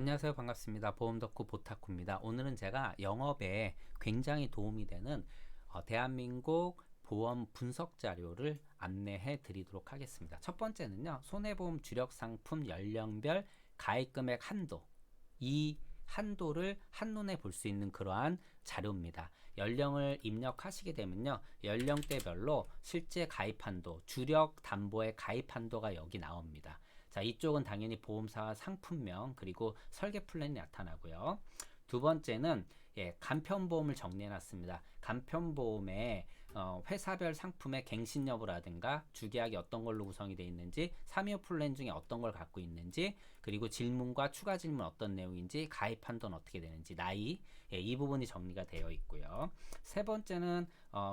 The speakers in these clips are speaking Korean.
안녕하세요. 반갑습니다. 보험 덕후 보타쿠입니다. 오늘은 제가 영업에 굉장히 도움이 되는 대한민국 보험 분석 자료를 안내해 드리도록 하겠습니다. 첫 번째는요. 손해보험 주력 상품 연령별 가입 금액 한도. 이 한도를 한눈에 볼 수 있는 그러한 자료입니다. 연령을 입력하시게 되면요. 연령대별로 실제 가입 한도, 주력 담보의 가입 한도가 여기 나옵니다. 자, 이쪽은 당연히 보험사 상품명 그리고 설계 플랜이 나타나고요. 두 번째는 간편보험을 정리해 놨습니다. 간편보험에 회사별 상품의 갱신 여부라든가 주계약이 어떤 걸로 구성이 되어 있는지 3.25 플랜 중에 어떤 걸 갖고 있는지 그리고 질문과 추가 질문 어떤 내용인지 가입 한도는 어떻게 되는지 나이 이 부분이 정리가 되어 있고요. 세 번째는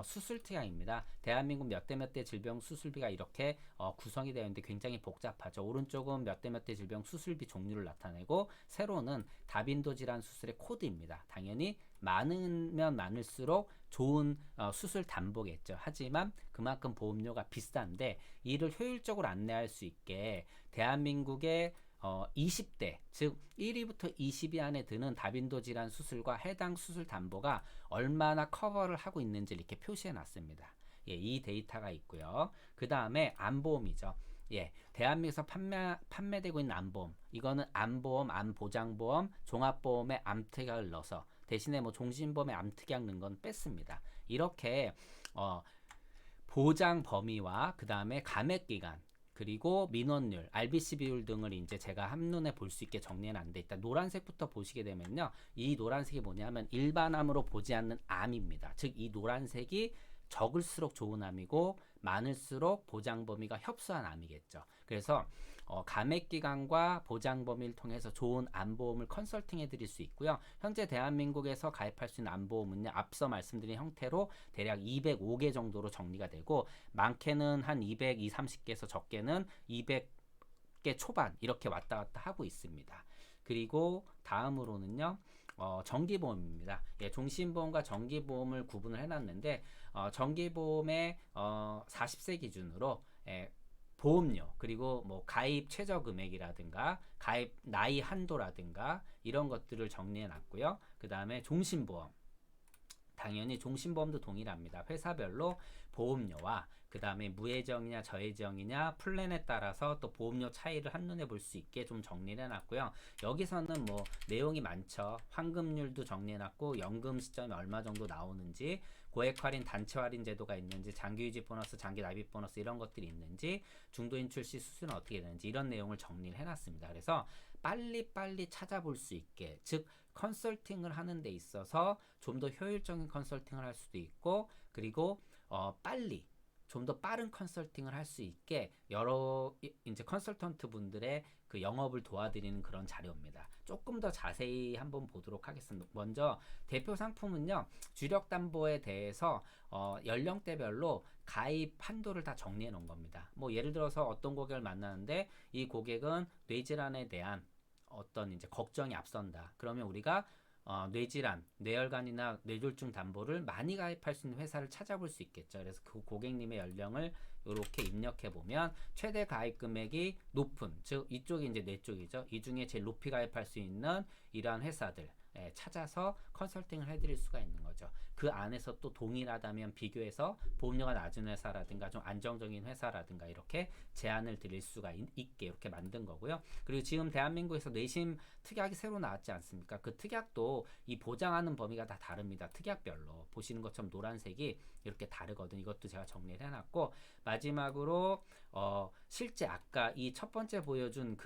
수술 특약입니다. 대한민국 몇 대 몇 대 질병 수술비가 이렇게 구성이 되어 있는데 굉장히 복잡하죠. 오른쪽은 몇 대 몇 대 질병 수술비 종류를 나타내고 세로는 다빈도 질환 수술의 코드입니다. 당연히 많으면 많을수록 좋은 수술 담보겠죠. 하지만 그만큼 보험료가 비싼데 이를 효율적으로 안내할 수 있게 대한민국의 20대 즉 1위부터 20위 안에 드는 다빈도 질환 수술과 해당 수술 담보가 얼마나 커버를 하고 있는지 이렇게 표시해 놨습니다. 이 데이터가 있고요. 그 다음에 암보험이죠. 대한민국에서 판매되고 있는 암보험. 이거는 암보험, 암보장보험, 종합보험에 암특약을 넣어서 대신에 뭐 종신보험에 암특약 넣은 건 뺐습니다. 이렇게 보장 범위와 그 다음에 감액 기간 그리고 민원율, RBC 비율 등을 이제 제가 한눈에 볼 수 있게 정리는 안 돼 있다. 노란색부터 보시게 되면요. 이 노란색이 뭐냐면 일반암으로 보지 않는 암입니다. 즉 이 노란색이 적을수록 좋은 암이고 많을수록 보장 범위가 협소한 암이겠죠. 그래서 감액기간과 보장 범위를 통해서 좋은 암보험을 컨설팅해 드릴 수 있고요. 현재 대한민국에서 가입할 수 있는 암보험은요. 앞서 말씀드린 형태로 대략 205개 정도로 정리가 되고 많게는 한 220, 30개에서 적게는 200개 초반 이렇게 왔다 갔다 하고 있습니다. 그리고 다음으로는요. 정기보험입니다. 종신보험과 정기보험을 구분을 해놨는데 정기보험의 40세 기준으로 보험료 그리고 뭐 가입 최저 금액이라든가 가입 나이 한도라든가 이런 것들을 정리해 놨고요. 그 다음에 종신보험 당연히 종신보험도 동일합니다. 회사별로 보험료와 그 다음에 무해지역이냐 저해지역이냐 플랜에 따라서 또 보험료 차이를 한눈에 볼 수 있게 좀 정리를 해놨고요. 여기서는 뭐 내용이 많죠. 환급률도 정리해놨고 연금 시점이 얼마 정도 나오는지 고액 할인 단체 할인 제도가 있는지 장기 유지 보너스 장기 납입 보너스 이런 것들이 있는지 중도인 출시 수수는 어떻게 되는지 이런 내용을 정리를 해놨습니다. 그래서 빨리빨리 찾아볼 수 있게 즉 컨설팅을 하는 데 있어서 좀 더 효율적인 컨설팅을 할 수도 있고 그리고 빨리 좀 더 빠른 컨설팅을 할 수 있게 여러 이제 컨설턴트 분들의 그 영업을 도와드리는 그런 자료입니다. 조금 더 자세히 한번 보도록 하겠습니다. 먼저 대표 상품은요. 주력 담보에 대해서 연령대별로 가입 한도를 다 정리해 놓은 겁니다. 뭐 예를 들어서 어떤 고객을 만나는데 이 고객은 뇌질환에 대한 어떤 이제 걱정이 앞선다. 그러면 우리가 뇌질환, 뇌혈관이나 뇌졸중 담보를 많이 가입할 수 있는 회사를 찾아볼 수 있겠죠. 그래서 그 고객님의 연령을 이렇게 입력해 보면 최대 가입 금액이 높은, 즉 이쪽이 이제 뇌 쪽이죠. 이 중에 제일 높이 가입할 수 있는 이러한 회사들 찾아서 컨설팅을 해드릴 수가 있는 거죠. 그 안에서 또 동일하다면 비교해서 보험료가 낮은 회사라든가 좀 안정적인 회사라든가 이렇게 제안을 드릴 수가 있게 이렇게 만든 거고요. 그리고 지금 대한민국에서 뇌심 특약이 새로 나왔지 않습니까? 그 특약도 이 보장하는 범위가 다 다릅니다. 특약별로 보시는 것처럼 노란색이 이렇게 다르거든요. 이것도 제가 정리를 해놨고 마지막으로 실제 아까 이 첫 번째 보여준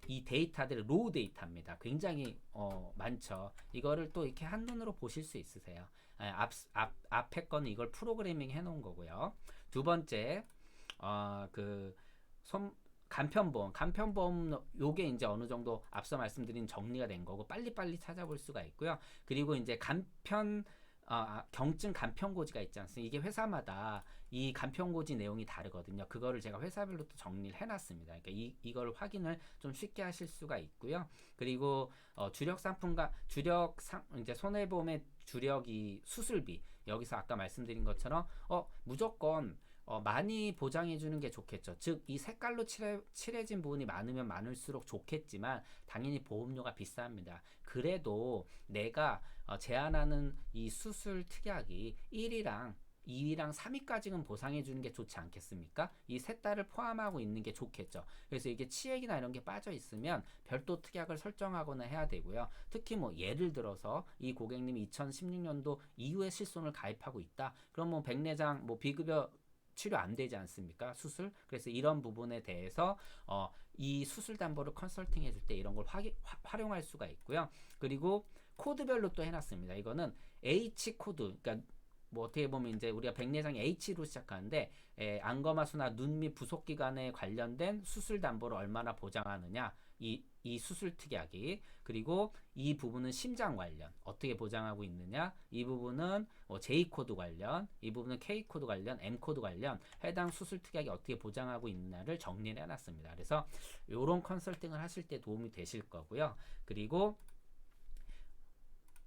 이 데이터들이 로우 데이터입니다. 굉장히 많죠. 이거를 또 이렇게 한눈으로 보실 수 있으세요. 앞에 거는 이걸 프로그래밍 해놓은 거고요. 두 번째 간편보험 요게 이제 어느 정도 앞서 말씀드린 정리가 된 거고 빨리빨리 찾아볼 수가 있고요. 그리고 이제 경증 간편고지가 있지 않습니까? 이게 회사마다 이 간편고지 내용이 다르거든요. 그거를 제가 회사별로 또 정리를 해놨습니다. 그러니까 이걸 확인을 좀 쉽게 하실 수가 있고요. 그리고 주력 상품과 이제 손해보험의 주력이 수술비 여기서 아까 말씀드린 것처럼 무조건 많이 보장해 주는 게 좋겠죠. 즉, 이 색깔로 칠해진 부분이 많으면 많을수록 좋겠지만 당연히 보험료가 비쌉니다. 그래도 내가 제안하는 이 수술 특약이 1위랑 2위랑 3위까지는 보상해 주는 게 좋지 않겠습니까? 이 세 달을 포함하고 있는 게 좋겠죠. 그래서 이게 치액이나 이런 게 빠져 있으면 별도 특약을 설정하거나 해야 되고요. 특히 뭐 예를 들어서 이 고객님이 2016년도 이후에 실손을 가입하고 있다. 그럼 뭐 백내장 뭐 비급여 치료 안 되지 않습니까? 수술. 그래서 이런 부분에 대해서 이 수술 담보를 컨설팅 해줄 때 이런 걸 활용할 수가 있고요. 그리고 코드별로 또 해놨습니다. 이거는 H 코드, 그러니까 뭐 어떻게 보면 이제 우리가 백내장이 H로 시작하는데 안검하수나 눈 및 부속 기관에 관련된 수술 담보를 얼마나 보장하느냐 이 수술 특약이 그리고 이 부분은 심장 관련 어떻게 보장하고 있느냐 이 부분은 J 코드 관련 이 부분은 K 코드 관련 M 코드 관련 해당 수술 특약이 어떻게 보장하고 있느냐를 정리를 해놨습니다. 그래서 이런 컨설팅을 하실 때 도움이 되실 거고요. 그리고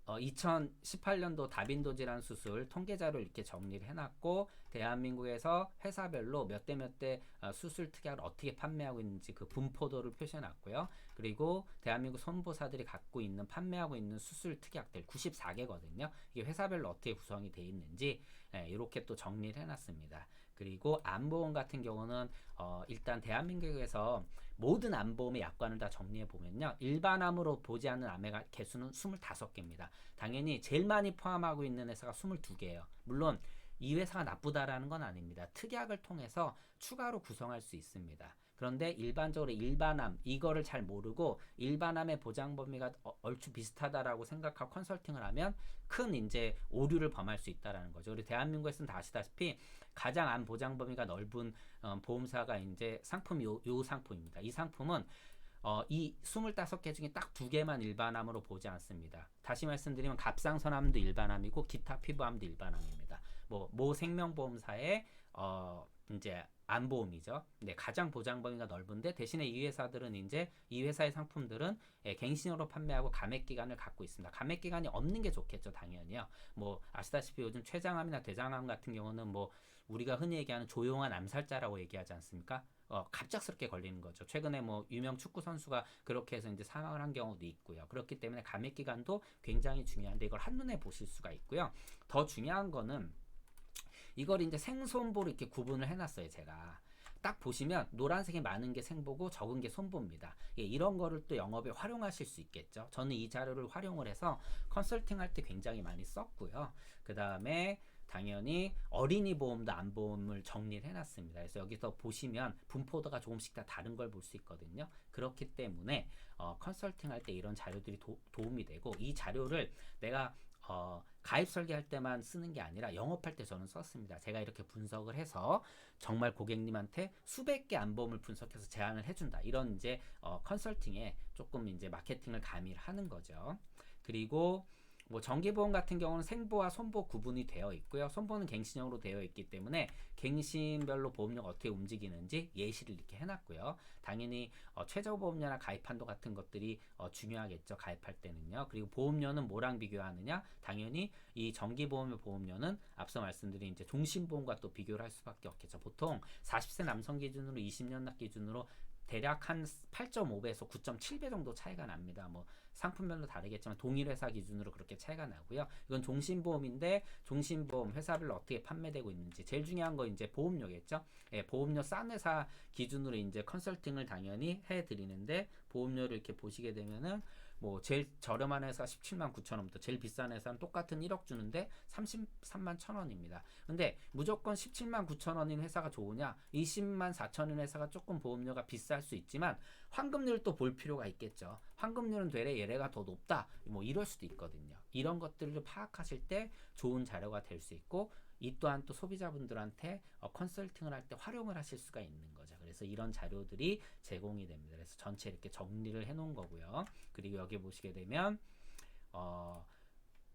2018년도 다빈도 질환 수술 통계자료 이렇게 정리를 해놨고 대한민국에서 회사별로 몇 대 몇 대 수술 특약을 어떻게 판매하고 있는지 그 분포도를 표시해놨고요. 그리고 대한민국 손보사들이 갖고 있는 판매하고 있는 수술 특약들 94개거든요. 이게 회사별로 어떻게 구성이 되어 있는지 이렇게 또 정리를 해놨습니다. 그리고 암보험 같은 경우는 일단 대한민국에서 모든 암보험의 약관을 다 정리해 보면요. 일반암으로 보지 않는 암의 개수는 25개입니다. 당연히 제일 많이 포함하고 있는 회사가 22개예요. 물론 이 회사가 나쁘다라는 건 아닙니다. 특약을 통해서 추가로 구성할 수 있습니다. 그런데 일반적으로 일반암 이거를 잘 모르고 일반암의 보장 범위가 얼추 비슷하다라고 생각하고 컨설팅을 하면 큰 이제 오류를 범할 수 있다라는 거죠. 우리 대한민국에서는 다 아시다시피 가장 암 보장 범위가 넓은 보험사가 이제 상품이 요 상품입니다. 이 상품은 이 25개 중에 딱 2개만 일반암으로 보지 않습니다. 다시 말씀드리면 갑상선암도 일반암이고 기타 피부암도 일반암입니다. 모 생명보험사의 이제 암보험이죠. 네, 가장 보장 범위가 넓은데 대신에 이 회사들은 이제 이 회사의 상품들은 갱신으로 판매하고 감액 기간을 갖고 있습니다. 감액 기간이 없는 게 좋겠죠, 당연히요. 뭐 아시다시피 요즘 췌장암이나 대장암 같은 경우는 뭐 우리가 흔히 얘기하는 조용한 암살자라고 얘기하지 않습니까? 갑작스럽게 걸리는 거죠. 최근에 뭐 유명 축구 선수가 그렇게 해서 이제 사망을 한 경우도 있고요. 그렇기 때문에 감액 기간도 굉장히 중요한데 이걸 한눈에 보실 수가 있고요. 더 중요한 거는 이걸 이제 생손보로 이렇게 구분을 해놨어요, 제가. 딱 보시면 노란색이 많은 게 생보고 적은 게 손보입니다. 예, 이런 거를 또 영업에 활용하실 수 있겠죠. 저는 이 자료를 활용을 해서 컨설팅 할 때 굉장히 많이 썼고요. 그 다음에 당연히 어린이 보험도 암보험을 정리를 해놨습니다. 그래서 여기서 보시면 분포도가 조금씩 다 다른 걸 볼 수 있거든요. 그렇기 때문에 컨설팅 할 때 이런 자료들이 도움이 되고 이 자료를 내가 가입 설계할 때만 쓰는 게 아니라 영업할 때 저는 썼습니다. 제가 이렇게 분석을 해서 정말 고객님한테 수백 개 암보험을 분석해서 제안을 해준다. 이런 이제 컨설팅에 조금 이제 마케팅을 가미를 하는 거죠. 그리고 뭐 정기보험 같은 경우는 생보와 손보 구분이 되어 있고요. 손보는 갱신형으로 되어 있기 때문에 갱신별로 보험료가 어떻게 움직이는지 예시를 이렇게 해놨고요. 당연히 최저보험료나 가입한도 같은 것들이 중요하겠죠. 가입할 때는요. 그리고 보험료는 뭐랑 비교하느냐? 당연히 이 정기보험의 보험료는 앞서 말씀드린 이제 종신보험과 또 비교를 할 수밖에 없겠죠. 보통 40세 남성 기준으로 20년 납 기준으로 대략 한 8.5배에서 9.7배 정도 차이가 납니다. 뭐 상품별로 다르겠지만 동일 회사 기준으로 그렇게 차이가 나고요. 이건 종신보험인데 종신보험 회사별로 어떻게 판매되고 있는지 제일 중요한 거 이제 보험료겠죠. 예, 보험료 싼 회사 기준으로 이제 컨설팅을 당연히 해드리는데 보험료를 이렇게 보시게 되면은 뭐 제일 저렴한 회사 17만 9천 원부터 제일 비싼 회사는 똑같은 1억 주는데 33만 1천 원입니다. 근데 무조건 17만 9천 원인 회사가 좋으냐? 20만 4천 원 회사가 조금 보험료가 비쌀 수 있지만 환급률을 또 볼 필요가 있겠죠. 환급률은 되레 얘네가 더 높다. 뭐 이럴 수도 있거든요. 이런 것들을 파악하실 때 좋은 자료가 될 수 있고 이 또한 또 소비자분들한테 컨설팅을 할 때 활용을 하실 수가 있는 거죠. 그래서 이런 자료들이 제공이 됩니다. 그래서 전체 이렇게 정리를 해놓은 거고요. 그리고 여기 보시게 되면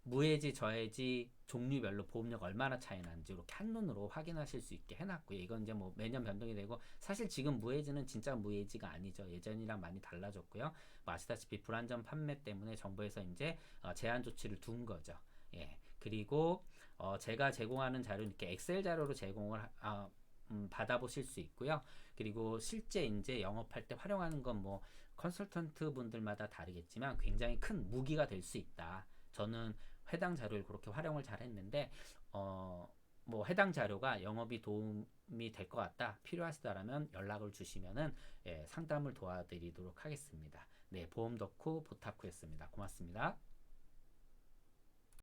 무해지, 저해지 종류별로 보험료가 얼마나 차이 나는지 이렇게 한눈으로 확인하실 수 있게 해놨고요. 이건 이제 뭐 매년 변동이 되고 사실 지금 무해지는 진짜 무해지가 아니죠. 예전이랑 많이 달라졌고요. 뭐 아시다시피 불안전 판매 때문에 정부에서 이제 제한 조치를 둔 거죠. 예. 그리고 제가 제공하는 자료는 이렇게 엑셀 자료로 제공을 받아보실 수 있고요. 그리고 실제 이제 영업할 때 활용하는 건 뭐 컨설턴트 분들마다 다르겠지만 굉장히 큰 무기가 될 수 있다. 저는 해당 자료를 그렇게 활용을 잘 했는데 뭐 해당 자료가 영업이 도움이 될 것 같다, 필요하시다라면 연락을 주시면은 상담을 도와드리도록 하겠습니다. 네, 보험 덕후 보타쿠였습니다. 고맙습니다.